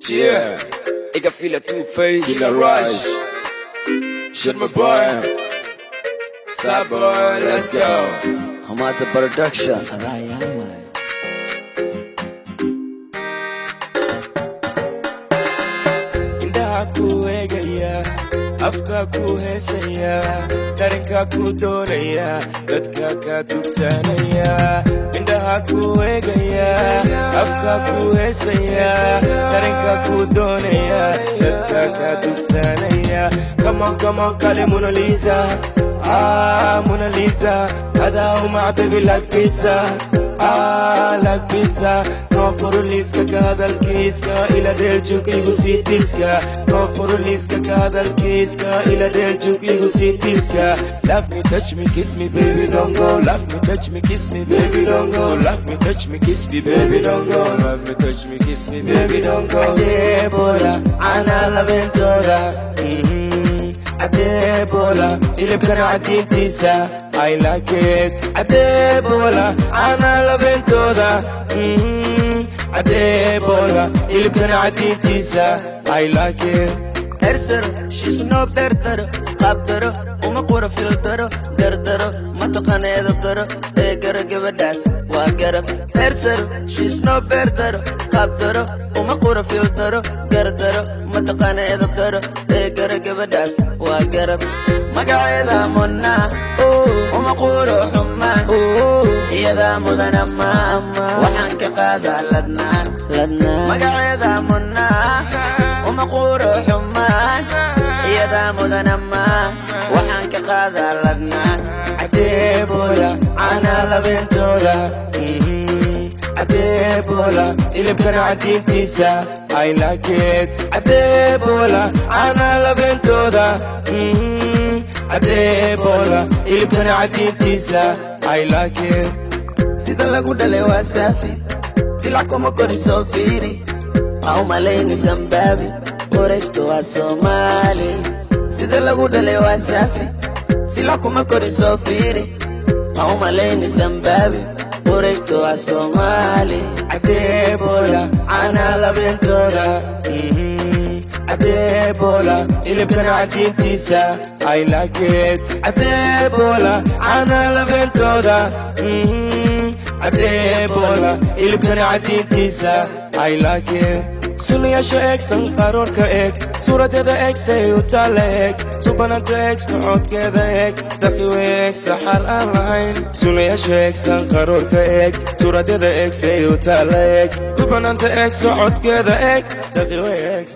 Yeah, ik ga feel a two-face Killer Rush. Shit my boy. Stop boy, let's go. Hamada Production. Indhaha ku eegaya, afka ku heesaya, dareenka ku doonaya, dadka ka dugsanaya. Indhaha ku eegaya, afka ku heesaya, dareenka ku doonaya, dadka ka dugsanaya. Come on, kale Mona Lisa. Mona Lisa, هذا مع baby like pizza. Like pizza. No فوروليسكا كهذا الكيسكا إلى ديلجوك يغسيتيسكا. No فوروليسكا كهذا الكيسكا إلى ديلجوك يغسيتيسكا. Love me, touch me, kiss me, baby, don't go. Love me, touch me, kiss me, baby, don't go. Love me, touch me, kiss me, baby, don't go. Love me, touch me, kiss me, baby, don't go. Debola, أنا لافنتورا. Adebola, اللي بكره عديد تيسا I like it. Adebola, أنا لافنتورا. Adebola, اللي بكره عديد تيسا I like it. Erser, she's no better. Qabdaro, umaqura filtero, dardaro, mataqaneedo karo, eegara gabadhaas waa garab. Erser, she's no better. Qabdaro, umaqura filtero, dardaro, mataqaneedo karo, eegara gabadhaas waa garab. Magaceeda Mona, umaqura xumaan, iyada mudana ma waxaan ka qaadaa ladnaan. Magaceeda Mona, umaqura xumaan, iyada mudana ma waxaan ka qaadaa ladnaan. Adebola, أنا لافنتورا. Adebola, اللي بكره عديد تيسا I like it. Adebola, أنا لافنتورا. Adebola, اللي بكره عديد تيسا I like it. Sida lagu dhalay waa saafi, silac kuma korisoo fiiri, au malayni Zimbabwe, qorayshtu waa Soomaali. Sida lagu dhalay waa saafi, silac kuma korisoo fiiri, au malayni Zimbabwe, qorayshtu waa Soomaali. Adebola, أنا لافنتورا. Adebola, اللي بكره عديد تيسا I like it. Adebola, أنا لافنتورا. Adebola, اللي بكره عديد تيسا I like it. سولياشا إكس انقرار كإك صورة هذا إكس يوتالك سوبرانت إكس نقعد كذا إك دقي إكس سحر ألاين. سولياشا إكس انقرار كإك صورة هذا إكس يوتالك سوبرانت إكس نقعد كذا إك دقي إكس